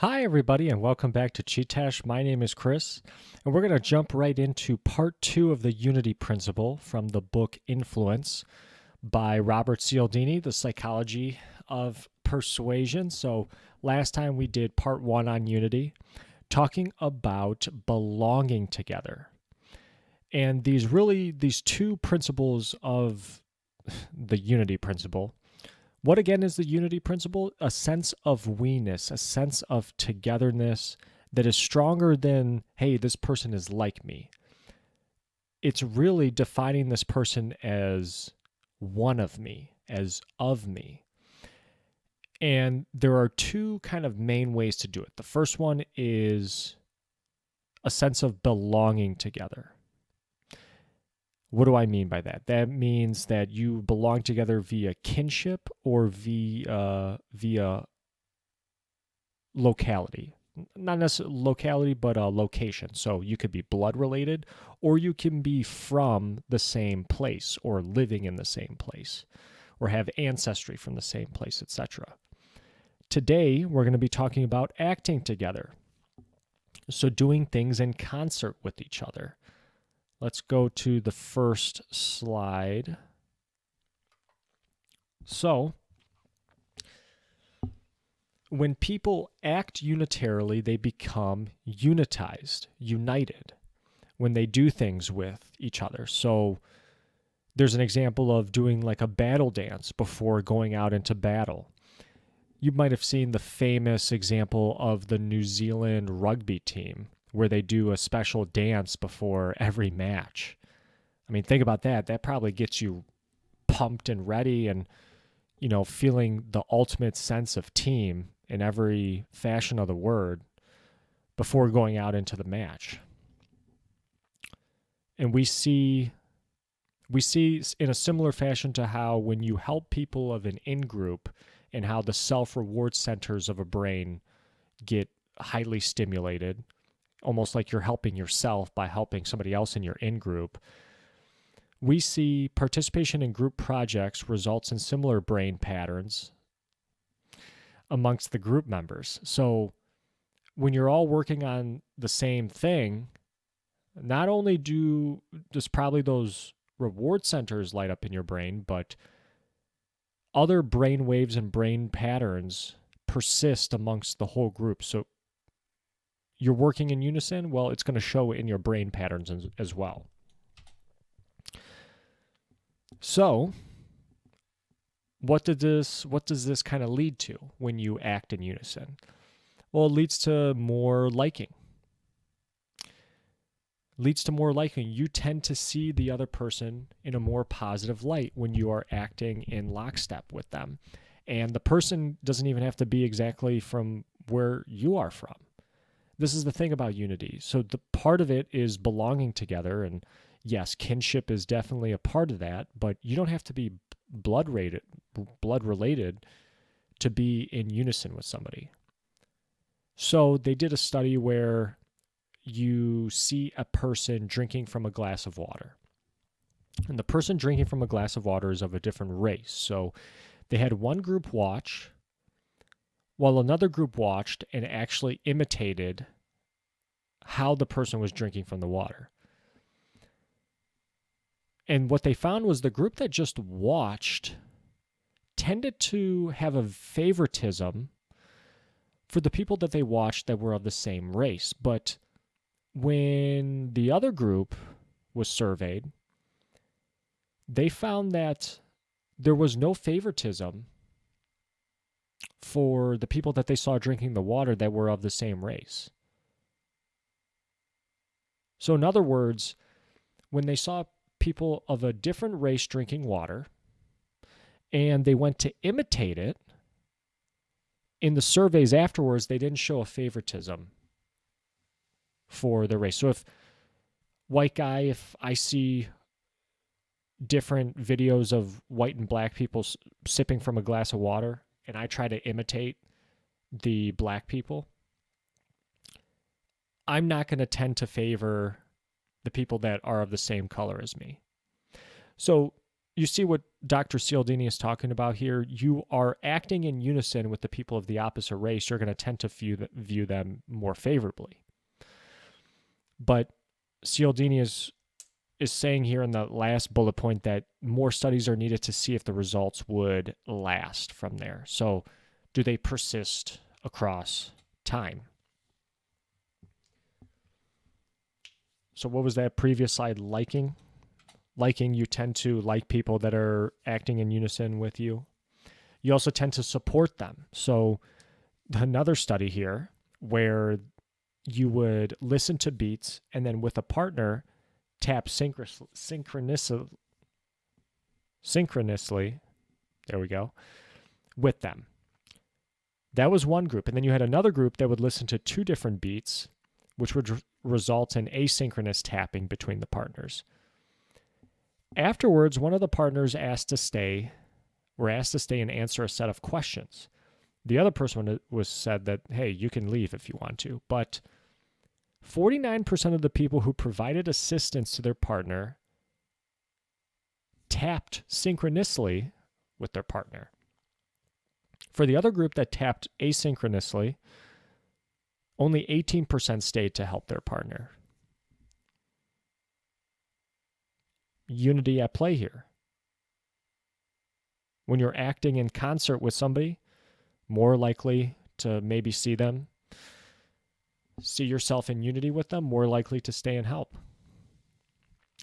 Hi, everybody, and welcome back to Chee-Tash. My name is Chris, and we're going to jump right into part two of the Unity Principle from the book Influence by Robert Cialdini, The Psychology of Persuasion. So, last time we did part one on Unity, talking about belonging together. And these two principles of the Unity Principle. What again is the unity principle? A sense of we-ness, a sense of togetherness that is stronger than, hey, this person is like me. It's really defining this person as one of me, as of me. And there are two kind of main ways to do it. The first one is a sense of belonging together. What do I mean by that? That means that you belong together via kinship or via locality. Not necessarily locality, but a location. So you could be blood related, or you can be from the same place, or living in the same place, or have ancestry from the same place, etc. Today, we're going to be talking about acting together. So doing things in concert with each other. Let's go to the first slide. So, when people act unitarily, they become unitized, united, when they do things with each other. So, there's an example of doing like a battle dance before going out into battle. You might have seen the famous example of the New Zealand rugby team where they do a special dance before every match. I mean, think about that. That probably gets you pumped and ready and, feeling the ultimate sense of team in every fashion of the word before going out into the match. And we see in a similar fashion to how when you help people of an in-group and how the self-reward centers of a brain get highly stimulated, almost like you're helping yourself by helping somebody else in your in-group. We see participation in group projects results in similar brain patterns amongst the group members. So when you're all working on the same thing, not only does probably those reward centers light up in your brain, but other brain waves and brain patterns persist amongst the whole group. So you're working in unison, well, it's going to show in your brain patterns as well. So, what does this kind of lead to when you act in unison? Well, it leads to more liking. You tend to see the other person in a more positive light when you are acting in lockstep with them. And the person doesn't even have to be exactly from where you are from. This is the thing about unity. So the part of it is belonging together, and yes, kinship is definitely a part of that, but you don't have to be blood related to be in unison with somebody. So they did a study where you see a person drinking from a glass of water. And the person drinking from a glass of water is of a different race. So they had one group watch while another group watched and actually imitated how the person was drinking from the water. And what they found was the group that just watched tended to have a favoritism for the people that they watched that were of the same race. But when the other group was surveyed, they found that there was no favoritism for the people that they saw drinking the water that were of the same race. So in other words, when they saw people of a different race drinking water and they went to imitate it, in the surveys afterwards, they didn't show a favoritism for the race. So if I see different videos of white and black people sipping from a glass of water and I try to imitate the black people, I'm not going to tend to favor the people that are of the same color as me. So you see what Dr. Cialdini is talking about here. You are acting in unison with the people of the opposite race. You're going to tend to view them more favorably. But Cialdini is saying here in the last bullet point that more studies are needed to see if the results would last from there. So do they persist across time? So what was that previous slide? Liking, you tend to like people that are acting in unison with you. You also tend to support them. So another study here where you would listen to beats and then with a partner tap synchronously, there we go, with them. That was one group. And then you had another group that would listen to two different beats, which would result in asynchronous tapping between the partners. Afterwards, one of the partners were asked to stay and answer a set of questions. The other person was said that, hey, you can leave if you want to. But 49% of the people who provided assistance to their partner tapped synchronously with their partner. For the other group that tapped asynchronously, only 18% stayed to help their partner. Unity at play here. When you're acting in concert with somebody, more likely to maybe see yourself in unity with them, more likely to stay and help.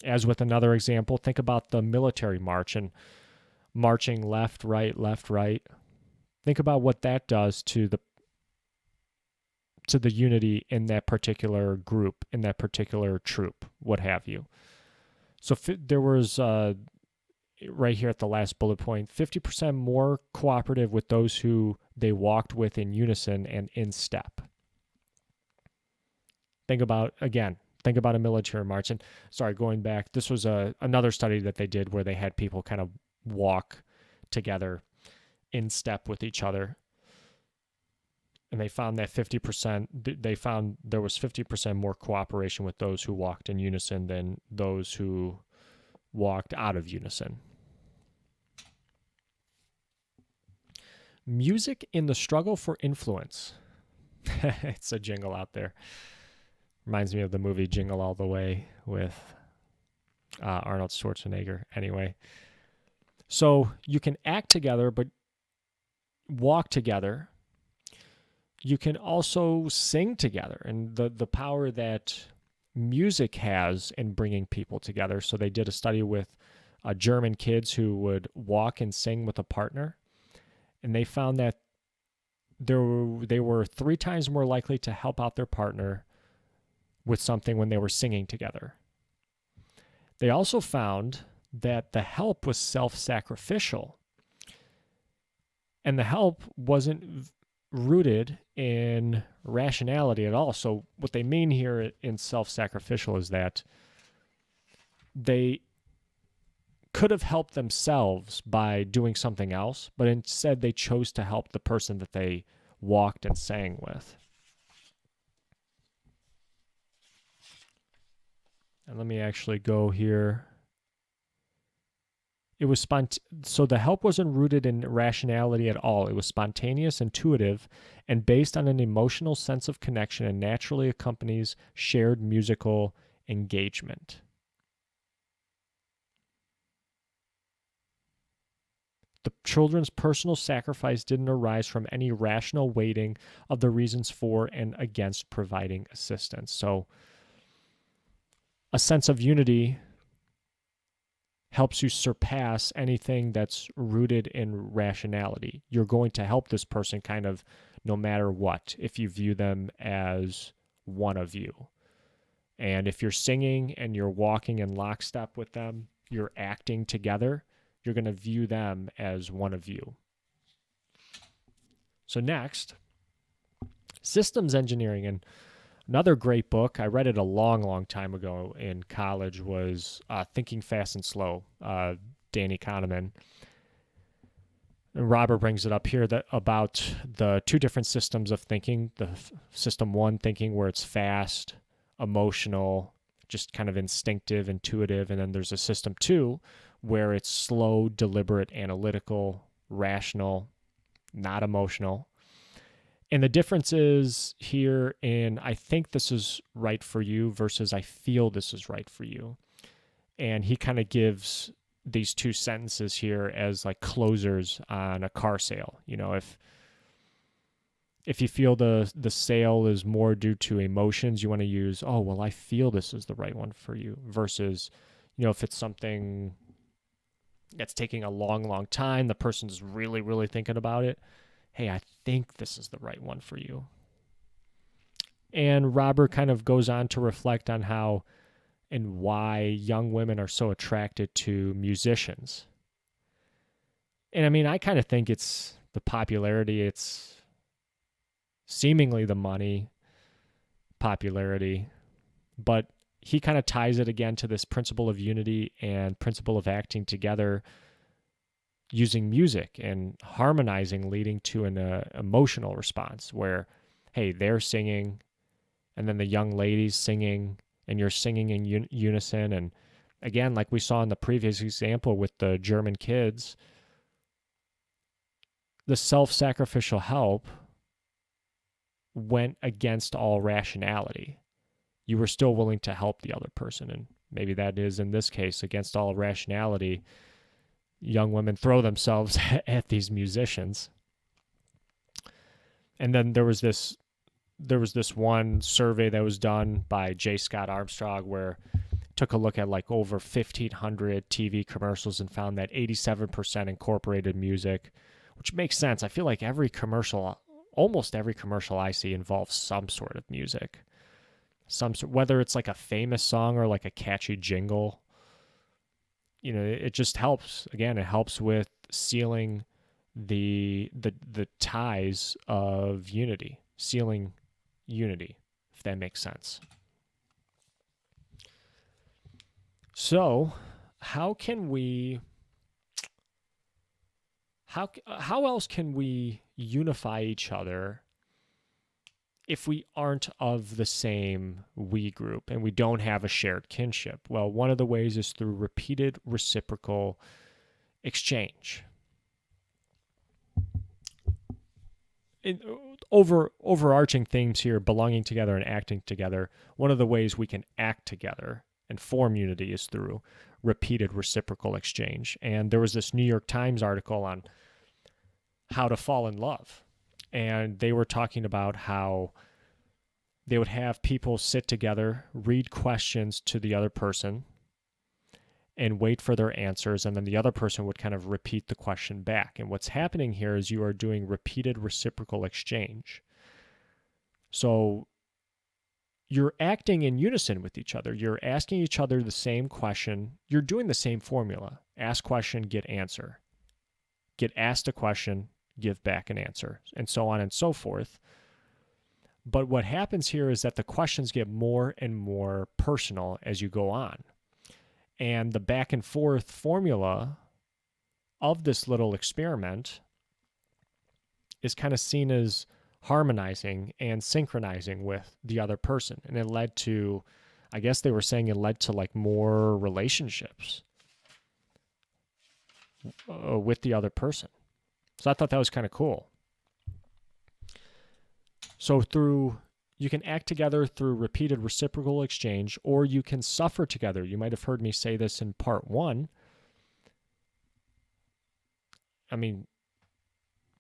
As with another example, think about the military march and marching left, right, left, right. Think about what that does to the unity in that particular group, in that particular troop, what have you. So there was, right here at the last bullet point, 50% more cooperative with those who they walked with in unison and in step. Think about a military march. And sorry, going back, this was another study that they did where they had people kind of walk together in step with each other. And they found that there was 50% more cooperation with those who walked in unison than those who walked out of unison. Music in the struggle for influence. It's a jingle out there. Reminds me of the movie Jingle All the Way with Arnold Schwarzenegger. Anyway, so you can act together, but walk together. You can also sing together, and the power that music has in bringing people together. So they did a study with German kids who would walk and sing with a partner, and they found that they were 3 times more likely to help out their partner with something when they were singing together. They also found that the help was self-sacrificial, and the help wasn't rooted in rationality at all. So what they mean here in self-sacrificial is that they could have helped themselves by doing something else, but instead they chose to help the person that they walked and sang with. And let me actually go here. It was so the help wasn't rooted in rationality at all. It was spontaneous, intuitive, and based on an emotional sense of connection and naturally accompanies shared musical engagement. The children's personal sacrifice didn't arise from any rational weighting of the reasons for and against providing assistance. So a sense of unity helps you surpass anything that's rooted in rationality. You're going to help this person kind of no matter what, if you view them as one of you. And if you're singing and you're walking in lockstep with them, you're acting together, you're going to view them as one of you. So next, systems engineering. And another great book, I read it a long, long time ago in college, was Thinking Fast and Slow, Danny Kahneman. And Robert brings it up here about the 2 different systems of thinking. The system 1 thinking where it's fast, emotional, just kind of instinctive, intuitive. And then there's a system 2 where it's slow, deliberate, analytical, rational, not emotional. And the difference is here in I think this is right for you versus I feel this is right for you. And he kind of gives these two sentences here as like closers on a car sale. You know, if you feel the sale is more due to emotions, you want to use, oh, well, I feel this is the right one for you, versus, you know, if it's something that's taking a long, long time, the person's really, really thinking about it. Hey, I think this is the right one for you. And Robert kind of goes on to reflect on how and why young women are so attracted to musicians. And I mean, I kind of think it's the popularity, it's seemingly the money, popularity, but he kind of ties it again to this principle of unity and principle of acting together using music and harmonizing, leading to an emotional response where, hey, they're singing and then the young lady's singing and you're singing in unison. And again, like we saw in the previous example with the German kids, the self-sacrificial help went against all rationality. You were still willing to help the other person. And maybe that is, in this case, against all rationality. Young women throw themselves at these musicians. And then there was this one survey that was done by J. Scott Armstrong where took a look at like over 1,500 TV commercials and found that 87% incorporated music, which makes sense. I feel like almost every commercial I see involves some sort of music. Whether it's like a famous song or like a catchy jingle, you know, it just helps. Again, it helps with sealing the ties of unity, sealing unity, if that makes sense. So, how else can we unify each other if we aren't of the same we group and we don't have a shared kinship? Well, one of the ways is through repeated reciprocal exchange. Overarching themes here, belonging together and acting together. One of the ways we can act together and form unity is through repeated reciprocal exchange. And there was this New York Times article on how to fall in love. And they were talking about how they would have people sit together, read questions to the other person, and wait for their answers, and then the other person would kind of repeat the question back. And what's happening here is you are doing repeated reciprocal exchange. So you're acting in unison with each other. You're asking each other the same question. You're doing the same formula. Ask question, get answer. Get asked a question, give back an answer, and so on and so forth. But what happens here is that the questions get more and more personal as you go on. And the back and forth formula of this little experiment is kind of seen as harmonizing and synchronizing with the other person. And it led to, I guess they were saying it led to like more relationships with the other person. So I thought that was kind of cool. So you can act together through repeated reciprocal exchange, or you can suffer together. You might have heard me say this in part 1. I mean,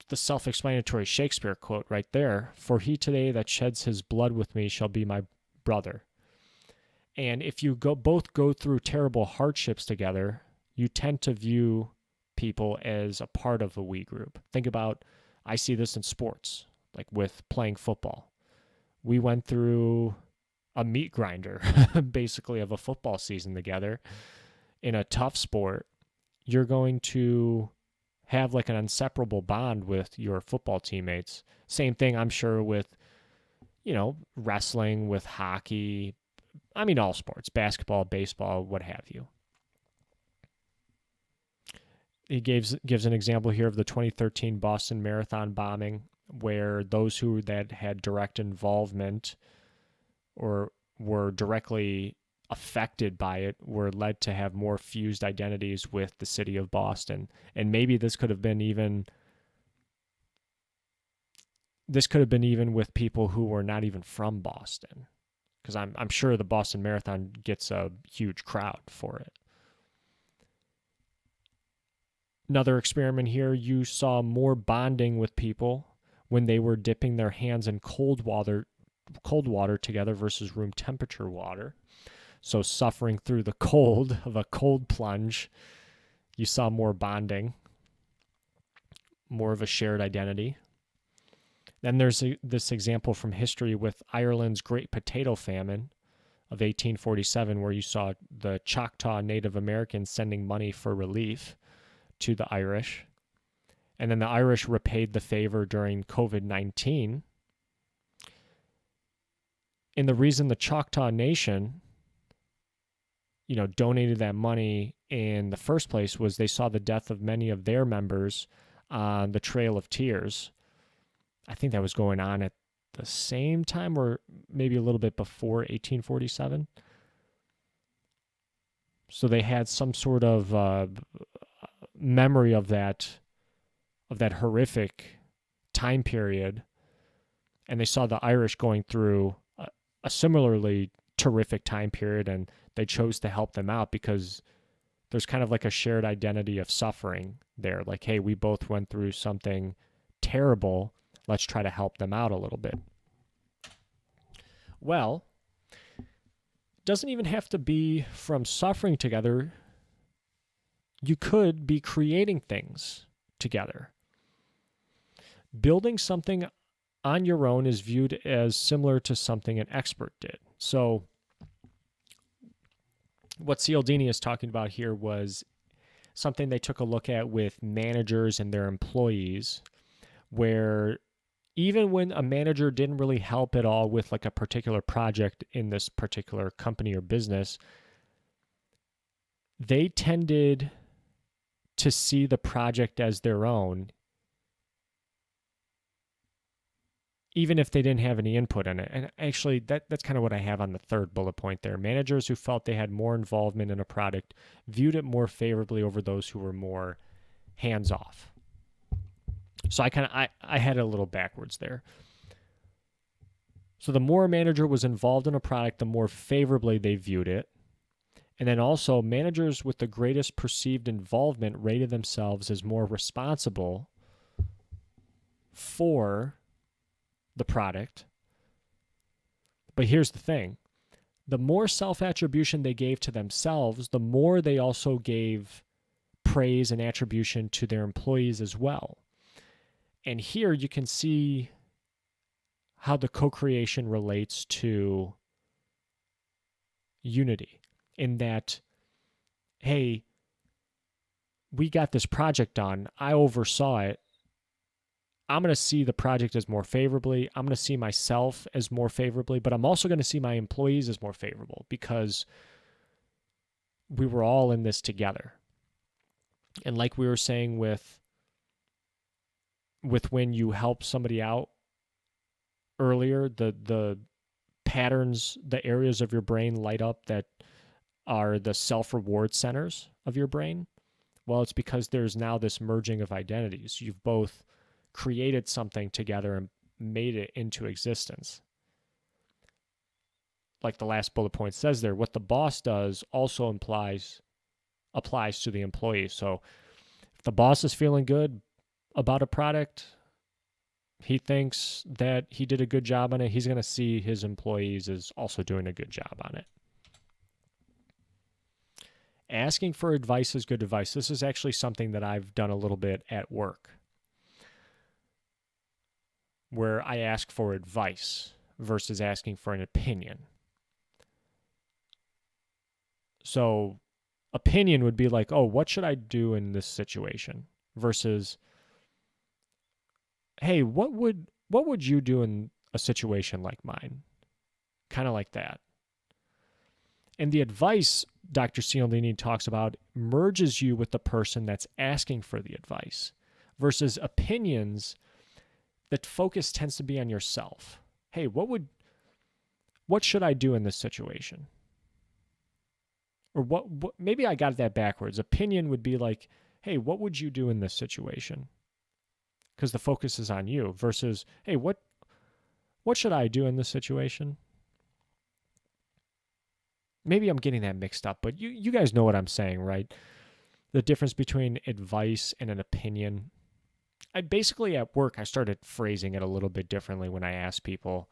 the self-explanatory Shakespeare quote right there, "For he today that sheds his blood with me shall be my brother." And if you both go through terrible hardships together, you tend to view people as a part of a we group. Think about, I see this in sports, like with playing football. We went through a meat grinder, basically, of a football season together. In a tough sport, you're going to have like an inseparable bond with your football teammates. Same thing, I'm sure, with, you know, wrestling, with hockey. I mean, all sports, basketball, baseball, what have you. He gives an example here of the 2013 Boston Marathon bombing, where those that had direct involvement or were directly affected by it were led to have more fused identities with the city of Boston. And maybe this could have been even with people who were not even from Boston, because I'm sure the Boston Marathon gets a huge crowd for it. Another experiment here, you saw more bonding with people when they were dipping their hands in cold water together versus room temperature water. So suffering through the cold of a cold plunge, you saw more bonding, more of a shared identity. Then there's this example from history with Ireland's Great Potato Famine of 1847, where you saw the Choctaw Native Americans sending money for relief to the Irish. And then the Irish repaid the favor during COVID-19. And the reason the Choctaw Nation, donated that money in the first place was they saw the death of many of their members on the Trail of Tears. I think that was going on at the same time or maybe a little bit before 1847. So they had some sort of memory of that horrific time period, and they saw the Irish going through a similarly terrific time period, and they chose to help them out because there's kind of like a shared identity of suffering there. Like, hey, we both went through something terrible. Let's try to help them out a little bit. Well, it doesn't even have to be from suffering together. You could be creating things together. Building something on your own is viewed as similar to something an expert did. So what Cialdini is talking about here was something they took a look at with managers and their employees, where even when a manager didn't really help at all with like a particular project in this particular company or business, they tended to see the project as their own, even if they didn't have any input in it. And actually, that's kind of what I have on the third bullet point there. Managers who felt they had more involvement in a product viewed it more favorably over those who were more hands-off. So I had it a little backwards there. So the more a manager was involved in a product, the more favorably they viewed it. And then also, managers with the greatest perceived involvement rated themselves as more responsible for the product. But here's the thing. The more self-attribution they gave to themselves, the more they also gave praise and attribution to their employees as well. And here you can see how the co-creation relates to unity, in that, hey, we got this project done. I oversaw it. I'm going to see the project as more favorably. I'm going to see myself as more favorably, but I'm also going to see my employees as more favorable because we were all in this together. And like we were saying with when you help somebody out earlier, the patterns, the areas of your brain light up that are the self-reward centers of your brain. Well, it's because there's now this merging of identities. You've both created something together and made it into existence. Like the last bullet point says there, what the boss does also applies to the employee. So if the boss is feeling good about a product, he thinks that he did a good job on it, he's going to see his employees as also doing a good job on it. Asking for advice is good advice. This is actually something that I've done a little bit at work, where I ask for advice versus asking for an opinion. So opinion would be like, oh, what should I do in this situation? Versus, hey, what would you do in a situation like mine? Kind of like that. And the advice Dr. Cialdini talks about merges you with the person that's asking for the advice, versus opinions, that focus tends to be on yourself. Hey, what should I do in this situation? Or what maybe I got that backwards. Opinion would be like, hey, what would you do in this situation? Because the focus is on you versus, hey, what should I do in this situation? Maybe I'm getting that mixed up, but you guys know what I'm saying, right? The difference between advice and an opinion. I basically at work I started phrasing it a little bit differently when I asked people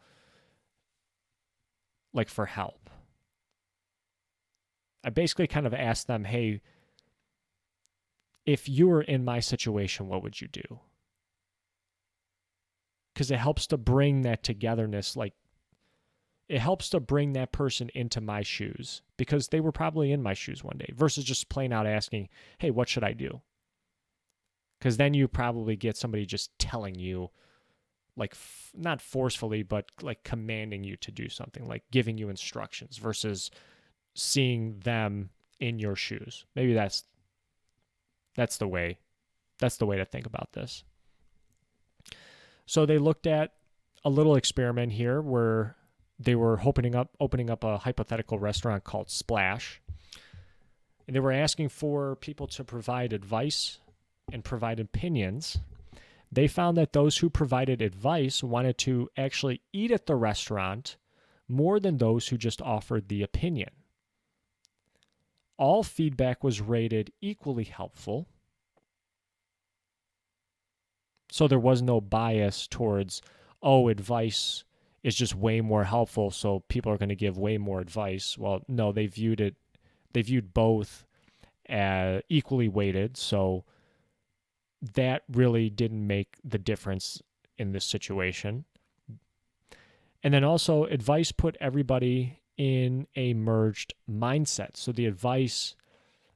like for help. I basically kind of asked them, "Hey, if you were in my situation, what would you do?" Cuz it helps to bring that togetherness, like it helps to bring that person into my shoes because they were probably in my shoes one day versus just plain out asking, "Hey, what should I do?" Cuz then you probably get somebody just telling you like not forcefully but like commanding you to do something, like giving you instructions versus seeing them in your shoes. Maybe that's the way to think about this. So they looked at a little experiment here where they were opening up a hypothetical restaurant called Splash, and they were asking for people to provide advice and provide opinions. They found that those who provided advice wanted to actually eat at the restaurant more than those who just offered the opinion. All feedback was rated equally helpful. So there was no bias towards, oh, advice is just way more helpful, so people are going to give way more advice. Well, no, they viewed both as equally weighted, so that really didn't make the difference in this situation. And then also, advice put everybody in a merged mindset. So the advice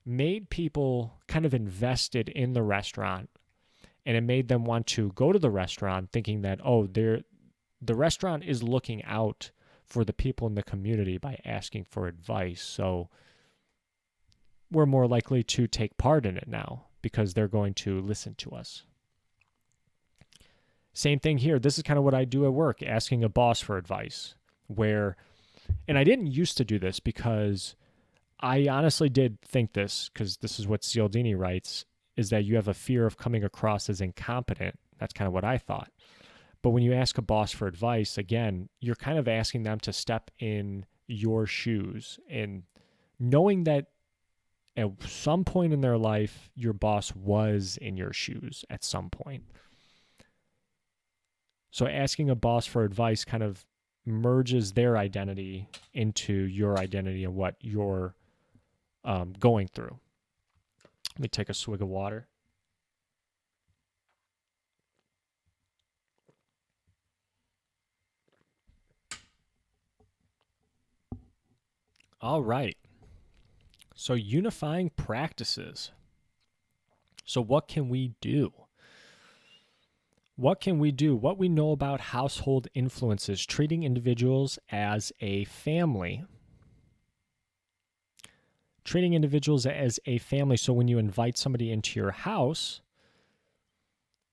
made people kind of invested in the restaurant, and it made them want to go to the restaurant thinking that, oh, the restaurant is looking out for the people in the community by asking for advice. So we're more likely to take part in it now because they're going to listen to us. Same thing here. This is kind of what I do at work, asking a boss for advice. And I didn't used to do this because I honestly did think this, because this is what Cialdini writes, is that you have a fear of coming across as incompetent. That's kind of what I thought. But when you ask a boss for advice, again, you're kind of asking them to step in your shoes and knowing that at some point in their life, your boss was in your shoes at some point. So asking a boss for advice kind of merges their identity into your identity and what you're going through. Let me take a swig of water. All right. So unifying practices. So what can we do? What can we do? What we know about household influences, treating individuals as a family. Treating individuals as a family. So when you invite somebody into your house,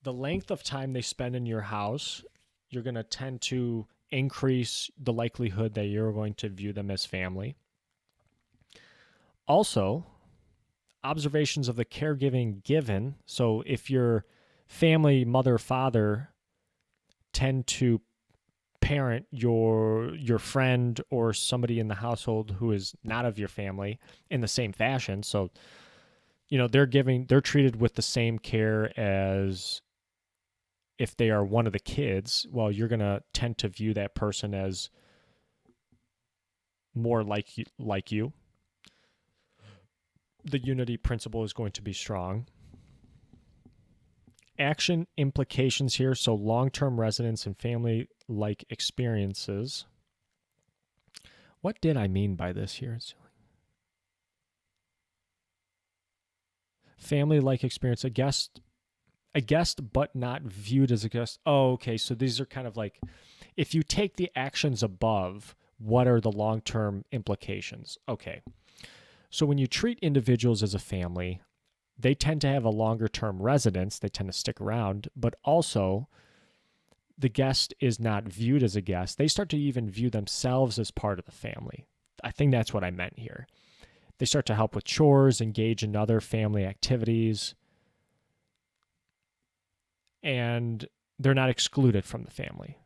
the length of time they spend in your house, you're going to tend to increase the likelihood that you're going to view them as family. Also, observations of the caregiving given. So if your family, mother, father, tend to parent your friend or somebody in the household who is not of your family in the same fashion, so they're treated with the same care as if they are one of the kids, well, you're going to tend to view that person as more like you. The unity principle is going to be strong. Action implications here, so long-term residence and family-like experiences. What did I mean by this here? Family-like experience, a guest but not viewed as a guest. Oh, okay, so these are kind of like, if you take the actions above, what are the long-term implications? Okay. So when you treat individuals as a family, they tend to have a longer-term residence. They tend to stick around, but also the guest is not viewed as a guest. They start to even view themselves as part of the family. I think that's what I meant here. They start to help with chores, engage in other family activities, and they're not excluded from the family.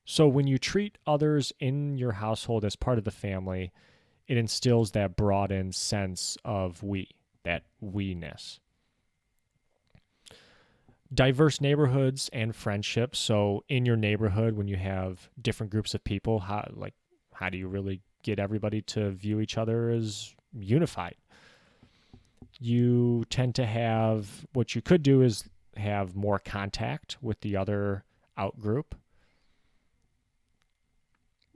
So when you treat others in your household as part of the family, it instills that broadened sense of we, that we-ness. Diverse neighborhoods and friendships. So in your neighborhood, when you have different groups of people, how do you really get everybody to view each other as unified? You tend to have, what you could do is have more contact with the other outgroup.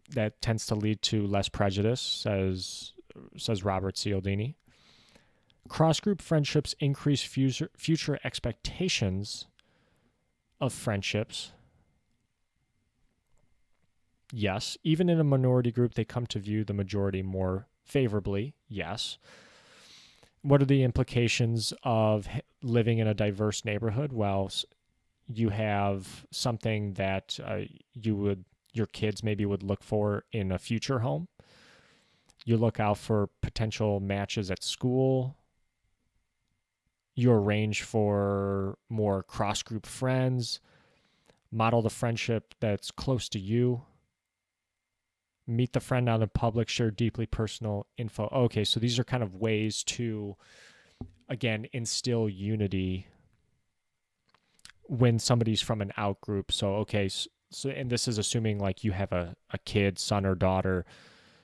That tends to lead to less prejudice, says Robert Cialdini. Cross-group friendships increase future expectations of friendships. Yes. Even in a minority group, they come to view the majority more favorably. Yes. What are the implications of living in a diverse neighborhood? Well, you have something that your kids maybe would look for in a future home. You look out for potential matches at school. You arrange for more cross-group friends. Model the friendship that's close to you. Meet the friend out in public. Share deeply personal info. Okay, so these are kind of ways to, again, instill unity when somebody's from an out-group. So, okay, so and this is assuming like you have a kid, son or daughter.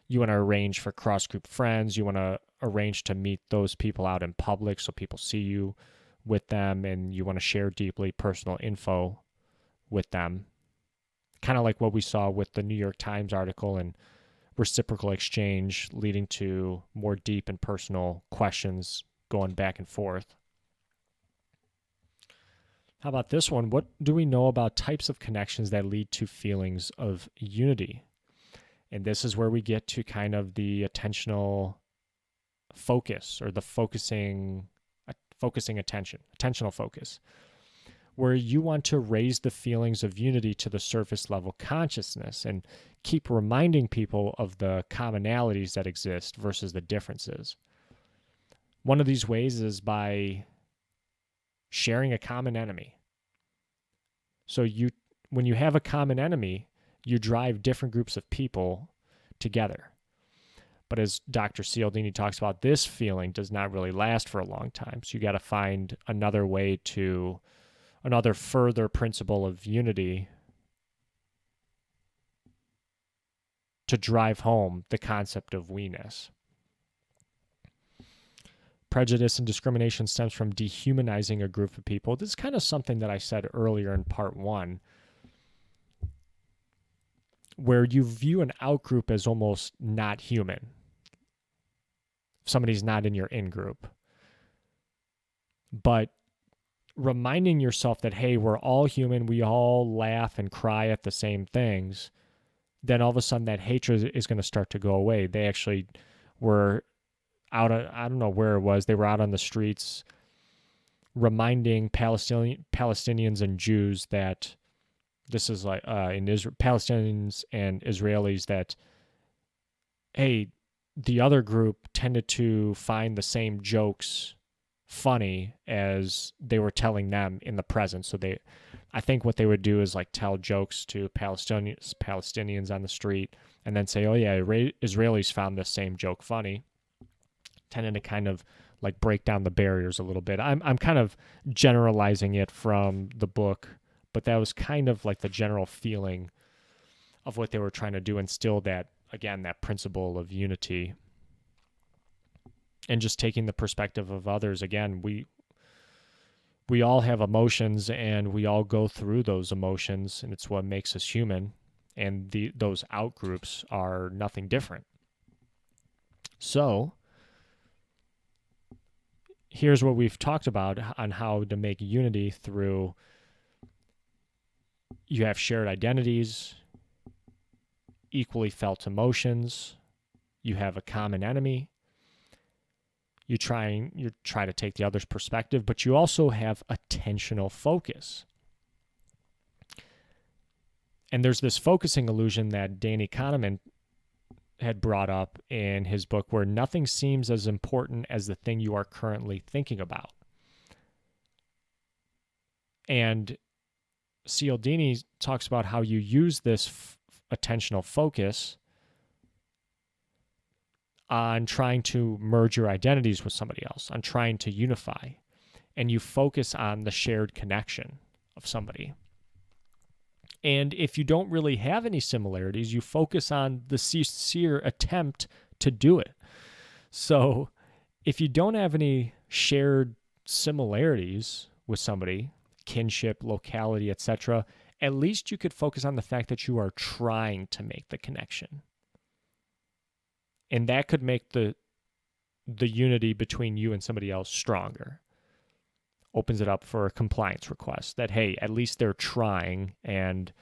You want to arrange for cross-group friends. You want to arrange to meet those people out in public so people see you with them, and you want to share deeply personal info with them. Kind of like what we saw with the New York Times article and reciprocal exchange leading to more deep and personal questions going back and forth. How about this one? What do we know about types of connections that lead to feelings of unity? And this is where we get to kind of the attentional focus, or the focusing attention, attentional focus, where you want to raise the feelings of unity to the surface level consciousness and keep reminding people of the commonalities that exist versus the differences. One of these ways is by sharing a common enemy. So when you have a common enemy, you drive different groups of people together. But as Dr. Cialdini talks about, this feeling does not really last for a long time. So you got to find another further principle of unity to drive home the concept of we-ness. Prejudice and discrimination stems from dehumanizing a group of people. This is kind of something that I said earlier in part 1, where you view an out-group as almost not human. If somebody's not in your in-group. But reminding yourself that, hey, we're all human, we all laugh and cry at the same things, then all of a sudden that hatred is going to start to go away. They actually were out, I don't know where it was, they were out on the streets reminding Palestinians and Jews that this is like in Israel, Palestinians and Israelis, that, hey, the other group tended to find the same jokes funny as they were telling them in the present. So I think what they would do is like tell jokes to Palestinians on the street and then say, oh yeah, Israelis found this same joke funny, tending to kind of like break down the barriers a little bit. I'm kind of generalizing it from the book, but that was kind of like the general feeling of what they were trying to do, instill that, again, that principle of unity. And just taking the perspective of others. Again, we all have emotions, and we all go through those emotions, and it's what makes us human. And those outgroups are nothing different. So here's what we've talked about on how to make unity through: you have shared identities, equally felt emotions, you have a common enemy, you try to take the other's perspective, but you also have attentional focus. And there's this focusing illusion that Danny Kahneman had brought up in his book, where nothing seems as important as the thing you are currently thinking about. And Cialdini talks about how you use this attentional focus on trying to merge your identities with somebody else, on trying to unify, and you focus on the shared connection of somebody. And if you don't really have any similarities, you focus on the sincere attempt to do it. So if you don't have any shared similarities with somebody, kinship, locality, etc., at least you could focus on the fact that you are trying to make the connection. And that could make the unity between you and somebody else stronger. Opens it up for a compliance request that, hey, at least they're trying, and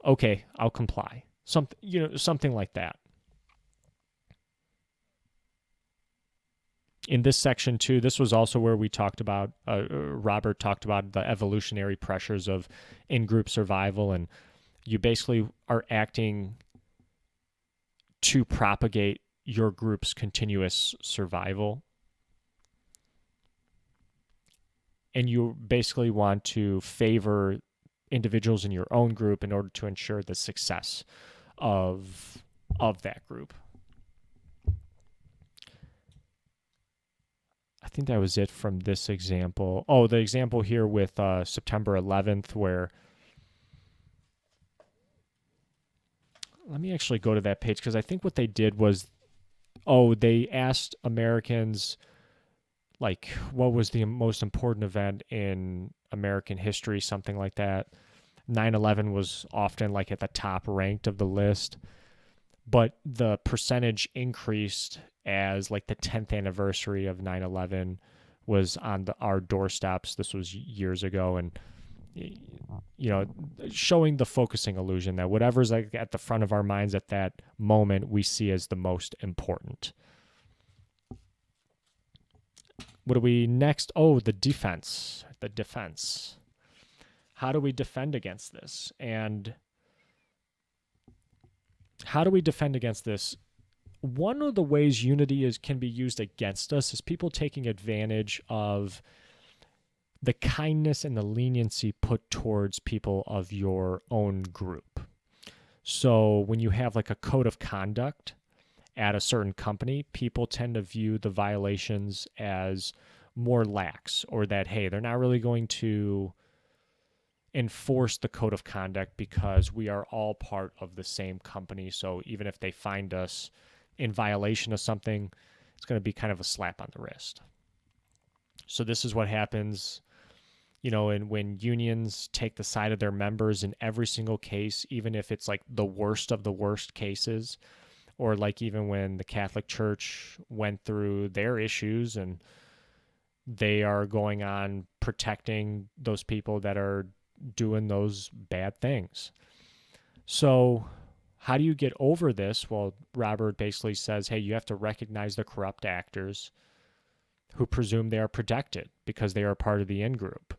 okay, I'll comply. Something like that. In this section too, this was also where we talked about, Robert talked about the evolutionary pressures of in-group survival, and you basically are acting to propagate your group's continuous survival. And you basically want to favor individuals in your own group in order to ensure the success of that group. I think that was it from this example. Oh, the example here with September 11th, where, let me actually go to that page, because I think what they did was, they asked Americans, like, what was the most important event in American history, something like that. 9/11 was often like at the top ranked of the list, but the percentage increased as like the 10th anniversary of 9/11 was on our doorsteps. This was years ago, and showing the focusing illusion that whatever's like at the front of our minds at that moment we see as the most important. What do we next? Oh, the defense. The defense. How do we defend against this? And how do we defend against this? One of the ways unity can be used against us is people taking advantage of the kindness and the leniency put towards people of your own group. So when you have like a code of conduct at a certain company, people tend to view the violations as more lax, or that, hey, they're not really going to enforce the code of conduct because we are all part of the same company. So even if they find us in violation of something, it's going to be kind of a slap on the wrist. So this is what happens, and when unions take the side of their members in every single case, even if it's like the worst of the worst cases, or like even when the Catholic Church went through their issues and they are going on protecting those people that are doing those bad things. So how do you get over this? Well, Robert basically says, hey, you have to recognize the corrupt actors who presume they are protected because they are part of the in-group.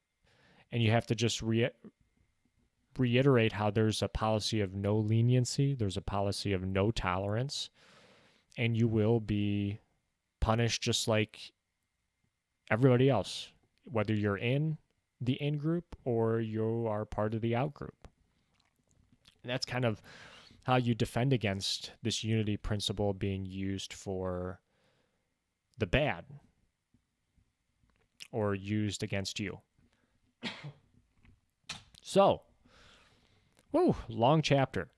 And you have to just reiterate how there's a policy of no leniency, there's a policy of no tolerance, and you will be punished just like everybody else, whether you're in the in-group or you are part of the out-group. And that's kind of how you defend against this unity principle being used for the bad or used against you. So, long chapter.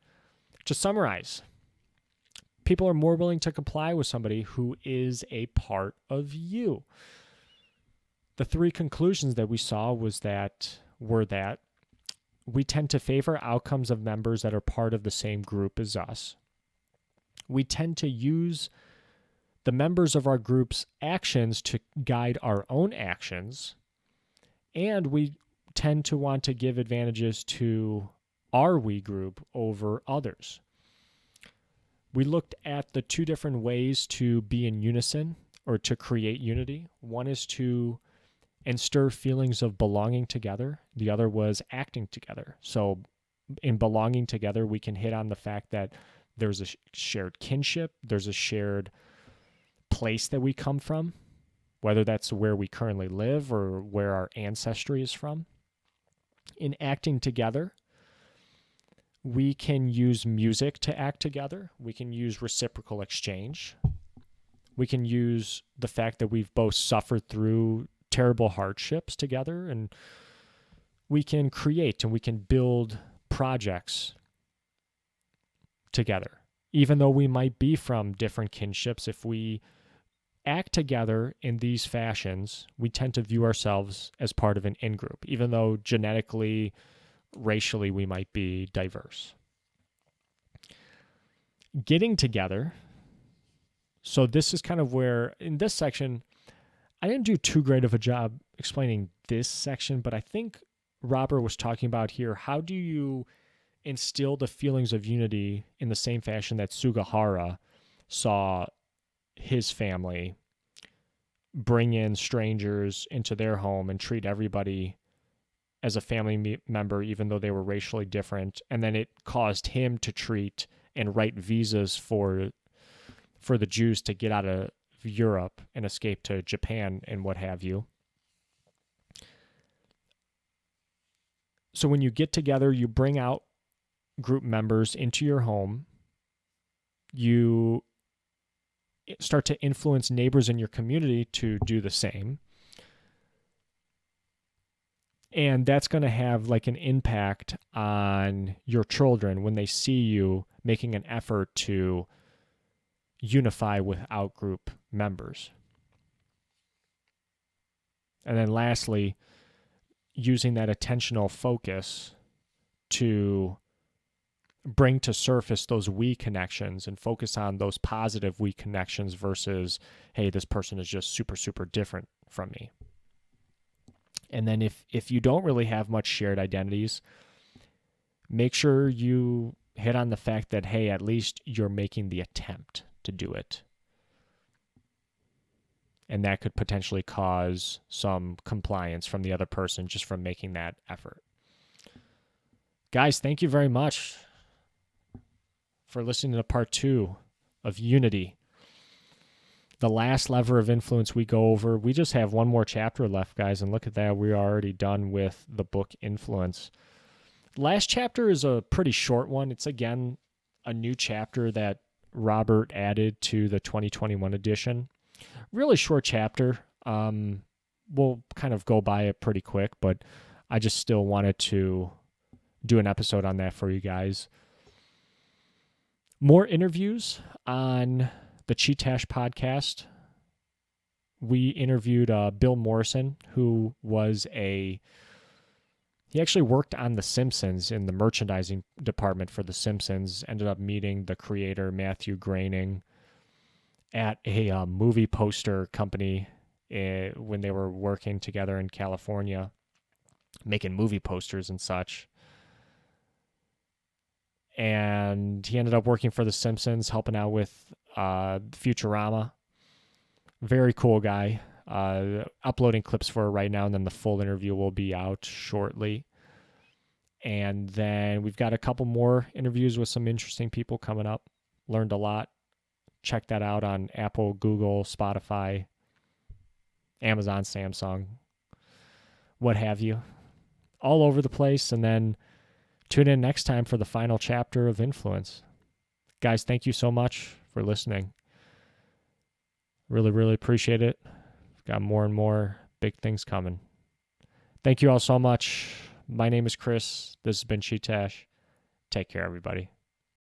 To summarize, people are more willing to comply with somebody who is a part of you. The three conclusions that we saw were that we tend to favor outcomes of members that are part of the same group as us. We tend to use the members of our group's actions to guide our own actions, and we tend to want to give advantages to our we group over others. We looked at the two different ways to be in unison or to create unity. One is to instir feelings of belonging together. The other was acting together. So in belonging together, we can hit on the fact that There's a shared kinship. There's a shared place that we come from, whether that's where we currently live or where our ancestry is from. In acting together, we can use music to act together. We can use reciprocal exchange. We can use the fact that we've both suffered through terrible hardships together, and we can create and we can build projects together. Even though we might be from different kinships, if we act together in these fashions, we tend to view ourselves as part of an in-group, even though genetically, racially, we might be diverse. Getting together. So this is kind of where, in this section, I didn't do too great of a job explaining this section, but I think Robert was talking about here, how do you instill the feelings of unity in the same fashion that Sugihara saw his family bring in strangers into their home and treat everybody as a family member, even though they were racially different. And then it caused him to treat and write visas for the Jews to get out of Europe and escape to Japan and what have you. So when you get together, you bring out group members into your home. You start to influence neighbors in your community to do the same. And that's going to have like an impact on your children when they see you making an effort to unify with out-group members. And then lastly, using that attentional focus to bring to surface those we connections and focus on those positive we connections versus, hey, this person is just super, super different from me. And then if you don't really have much shared identities, make sure you hit on the fact that, hey, at least you're making the attempt to do it. And that could potentially cause some compliance from the other person just from making that effort. Guys, thank you very much for listening to part 2 of Unity. The last lever of influence we go over. We just have one more chapter left, guys, and look at that. We're already done with the book Influence. Last chapter is a pretty short one. It's, again, a new chapter that Robert added to the 2021 edition. Really short chapter. We'll kind of go by it pretty quick, but I just still wanted to do an episode on that for you guys. More interviews on the Chee-Tash podcast. We interviewed Bill Morrison, who was he actually worked on The Simpsons in the merchandising department for The Simpsons, ended up meeting the creator, Matthew Groening, at a movie poster company when they were working together in California, making movie posters and such. And he ended up working for The Simpsons, helping out with Futurama. Very cool guy. Uploading clips for it right now, and then the full interview will be out shortly. And then we've got a couple more interviews with some interesting people coming up. Learned a lot. Check that out on Apple, Google, Spotify, Amazon, Samsung, what have you. All over the place. And then tune in next time for the final chapter of Influence. Guys, thank you so much for listening. Really, really appreciate it. Got more and more big things coming. Thank you all so much. My name is Chris. This has been Chee-Tash. Take care, everybody.